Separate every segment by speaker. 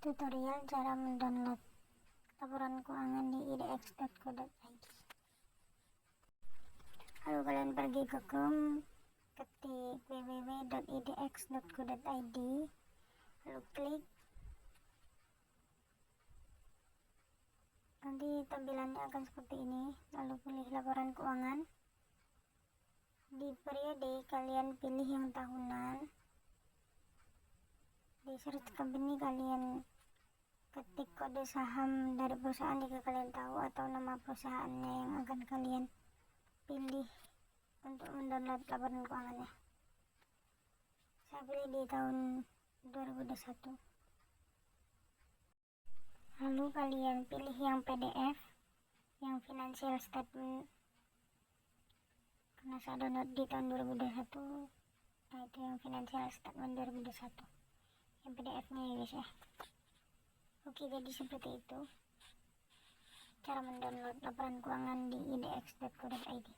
Speaker 1: Tutorial cara mendownload laporan keuangan di idx.co.id. Lalu kalian pergi ke Chrome, ketik www.idx.co.id, lalu klik. Nanti tampilannya akan seperti ini. Lalu pilih laporan keuangan. Di periode kalian pilih yang tahunan. Di search company kalian ketik kode saham dari perusahaan jika kalian tahu, atau nama perusahaannya yang akan kalian pilih untuk mendownload laporan keuangannya. Saya pilih di tahun 2021. Lalu kalian pilih yang PDF, yang financial statement, karena saya download di tahun 2021. Nah, itu yang financial statement 2021, yang PDF-nya ya guys ya. Oke, jadi seperti itu cara mendownload laporan keuangan di idx.co.id.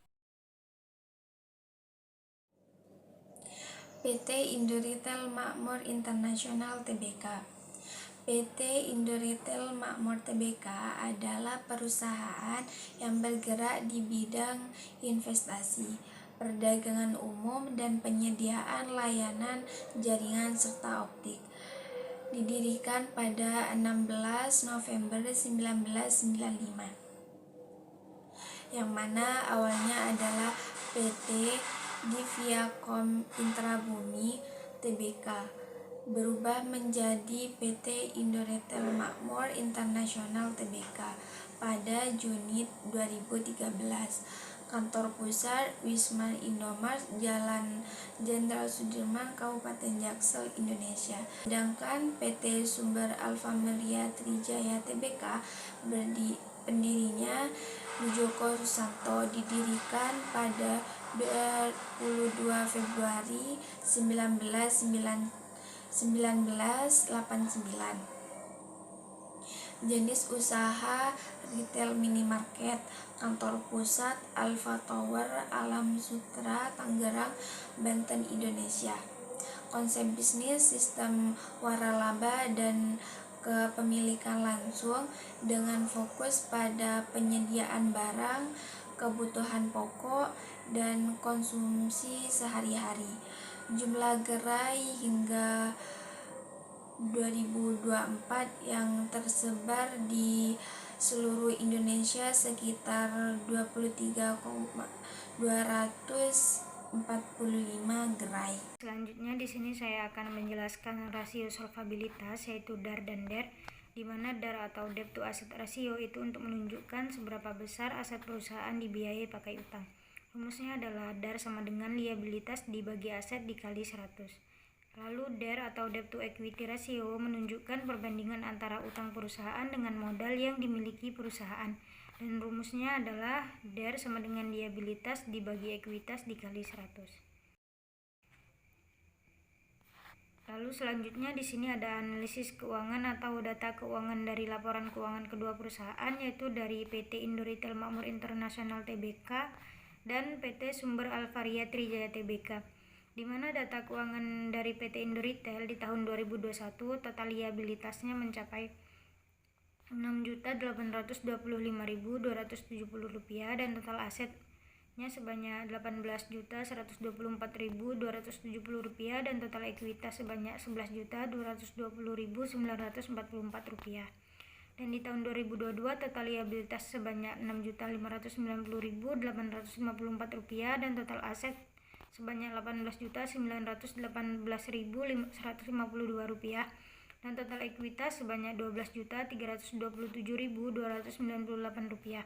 Speaker 2: PT Indoretail Makmur Internasional Tbk. PT Indoretail Makmur Tbk adalah perusahaan yang bergerak di bidang investasi, perdagangan umum, dan penyediaan layanan jaringan serta optik. Didirikan pada 16 November 1995, yang mana awalnya adalah PT Diviacom Intrabumi Tbk, berubah menjadi PT Indoretail Makmur Internasional Tbk pada Juni 2013. Kantor pusat Wisma Indomart, Jalan Jenderal Sudirman, Kabupaten Jaksel, Indonesia. Sedangkan PT Sumber Alfameria Trijaya Tbk pendirinya Joko Susanto, didirikan pada 22 Februari 1989. Jenis usaha retail minimarket. Kantor pusat Alfa Tower, Alam Sutra, Tangerang, Banten, Indonesia. Konsep bisnis sistem waralaba dan kepemilikan langsung dengan fokus pada penyediaan barang, kebutuhan pokok, dan konsumsi sehari-hari. Jumlah gerai hingga 2024 yang tersebar di seluruh Indonesia sekitar 23,245 gerai.
Speaker 1: Selanjutnya di sini saya akan menjelaskan rasio solvabilitas, yaitu DAR dan DER, di mana DAR atau debt to asset ratio itu untuk menunjukkan seberapa besar aset perusahaan dibiayai pakai utang. Rumusnya adalah DAR sama dengan liabilitas dibagi aset dikali 100. Lalu DER atau debt to equity ratio menunjukkan perbandingan antara utang perusahaan dengan modal yang dimiliki perusahaan, dan rumusnya adalah DER sama dengan liabilitas dibagi ekuitas dikali 100. Lalu selanjutnya di sini ada analisis keuangan atau data keuangan dari laporan keuangan kedua perusahaan, yaitu dari PT Indoretail Makmur Internasional Tbk dan PT Sumber Alfameria Trijaya Tbk, di mana data keuangan dari PT Indoretail di tahun 2021 total liabilitasnya mencapai Rp6.825.270 dan total asetnya sebanyak Rp18.124.270 dan total ekuitas sebanyak Rp11.220.944. Dan di tahun 2022 total liabilitas sebanyak Rp6.590.854 dan total aset sebanyak Rp18.918.152 dan total ekuitas sebanyak Rp12.327.298.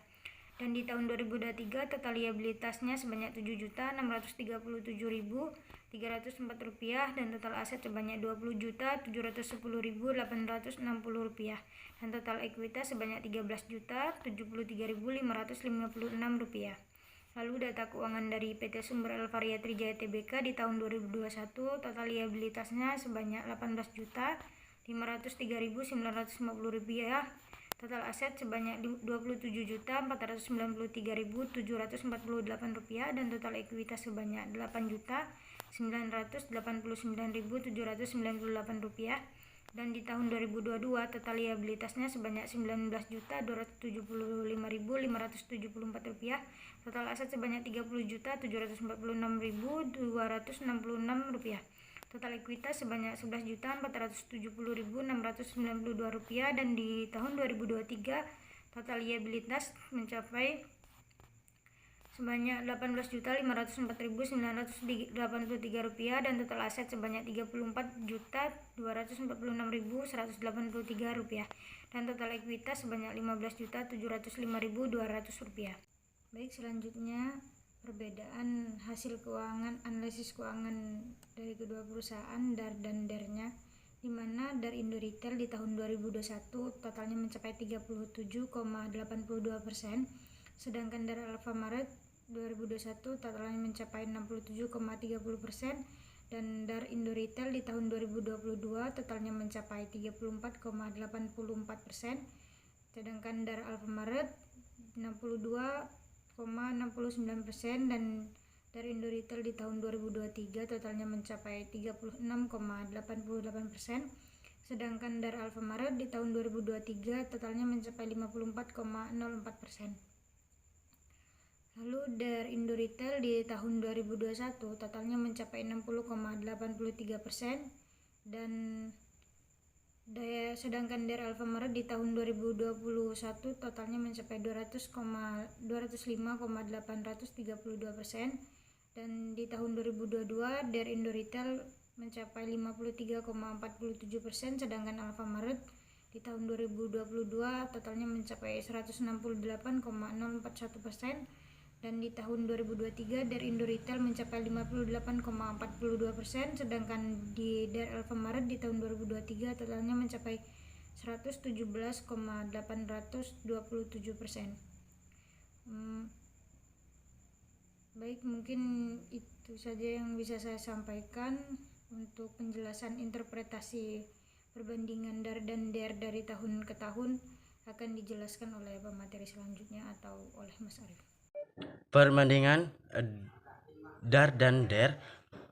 Speaker 1: Dan di tahun 2023 total liabilitasnya sebanyak Rp7.637.304 dan total aset sebanyak Rp20.710.860 dan total ekuitas sebanyak Rp13.073.556. Lalu data keuangan dari PT Sumber Alfameria Trijaya Tbk di tahun 2021 total liabilitasnya sebanyak Rp18.503.950, total aset sebanyak Rp27.493.748 dan total ekuitas sebanyak Rp8.989.798. Dan di tahun 2022 total liabilitasnya sebanyak Rp19.275.574, total aset sebanyak Rp30.746.266, total ekuitas sebanyak Rp11.470.692, dan di tahun 2023 total liabilitas mencapai sebanyak Rp18.504.983, dan total aset sebanyak Rp34.246.183, dan total ekuitas sebanyak Rp15.705.200. Baik, selanjutnya perbedaan hasil keuangan, analisis keuangan dari kedua perusahaan DAR dan DER-nya, di mana DAR Indo Retail di tahun 2021 totalnya mencapai 37,82%, sedangkan DAR Alfamart 2021 totalnya mencapai 67,30%, dan DAR Indo Retail di tahun 2022 totalnya mencapai 34,84%, sedangkan DAR Alfamart 62,69%, dan DAR Indo Retail di tahun 2023 totalnya mencapai 36,88%, sedangkan DAR Alfamart di tahun 2023 totalnya mencapai 54,04%. Lalu DAR Indo Retail di tahun 2021 totalnya mencapai 60,83%, dan sedangkan DAR Alfamart di tahun 2021 totalnya mencapai 205,832%, dan di tahun 2022 DAR Indo Retail mencapai 53,47%, sedangkan Alfamart di tahun 2022 totalnya mencapai 168,041%, dan di tahun 2023 DAR Indo Retail mencapai 58,42%, sedangkan di DAR Alfamart di tahun 2023 totalnya mencapai 117,827%. Baik, mungkin itu saja yang bisa saya sampaikan untuk penjelasan interpretasi perbandingan DAR dan DER dari tahun ke tahun. Akan dijelaskan oleh pemateri selanjutnya atau oleh Mas Arif.
Speaker 3: Perbandingan DAR dan DER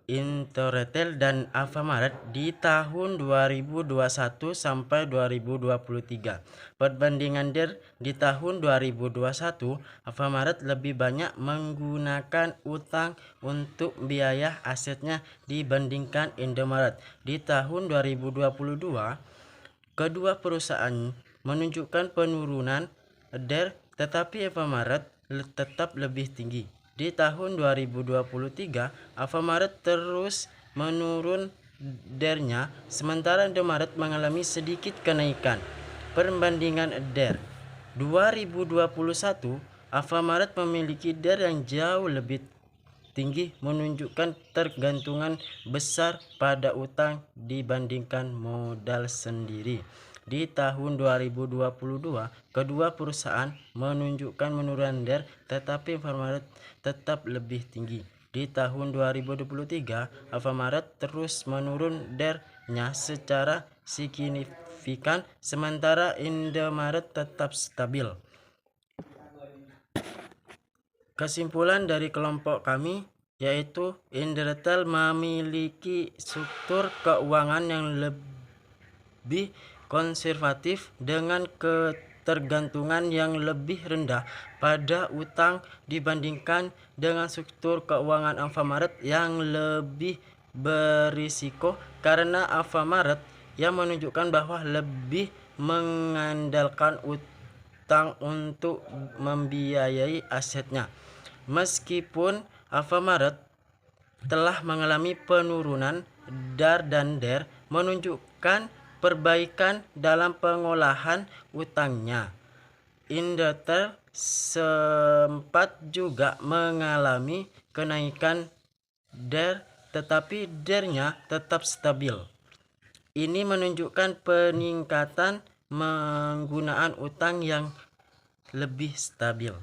Speaker 3: Indo Retail dan Alfamart di tahun 2021 sampai 2023. Perbandingan DER di tahun 2021, Alfamart lebih banyak menggunakan utang untuk biaya asetnya dibandingkan Indomaret. Di tahun 2022, kedua perusahaan menunjukkan penurunan DER, tetapi Alfamart tetap lebih tinggi. Di tahun 2023, Alfamart terus menurun DER-nya, sementara Indomaret mengalami sedikit kenaikan. Perbandingan DER 2021, Alfamart memiliki DER yang jauh lebih tinggi, menunjukkan tergantungan besar pada utang dibandingkan modal sendiri. Di tahun 2022, kedua perusahaan menunjukkan penurunan DER, tetapi Alfamart tetap lebih tinggi. Di tahun 2023, Alfamart terus menurun DER-nya secara signifikan, sementara Indomaret tetap stabil. Kesimpulan dari kelompok kami yaitu Indo Retail memiliki struktur keuangan yang lebih konservatif dengan ketergantungan yang lebih rendah pada utang dibandingkan dengan struktur keuangan Alfamart yang lebih berisiko, karena Alfamart yang menunjukkan bahwa lebih mengandalkan utang untuk membiayai asetnya. Meskipun Alfamart telah mengalami penurunan, DAR dan DER menunjukkan perbaikan dalam pengolahan utangnya. Indo Retail sempat juga mengalami kenaikan DER, tetapi DER-nya tetap stabil. Ini menunjukkan peningkatan penggunaan utang yang lebih stabil.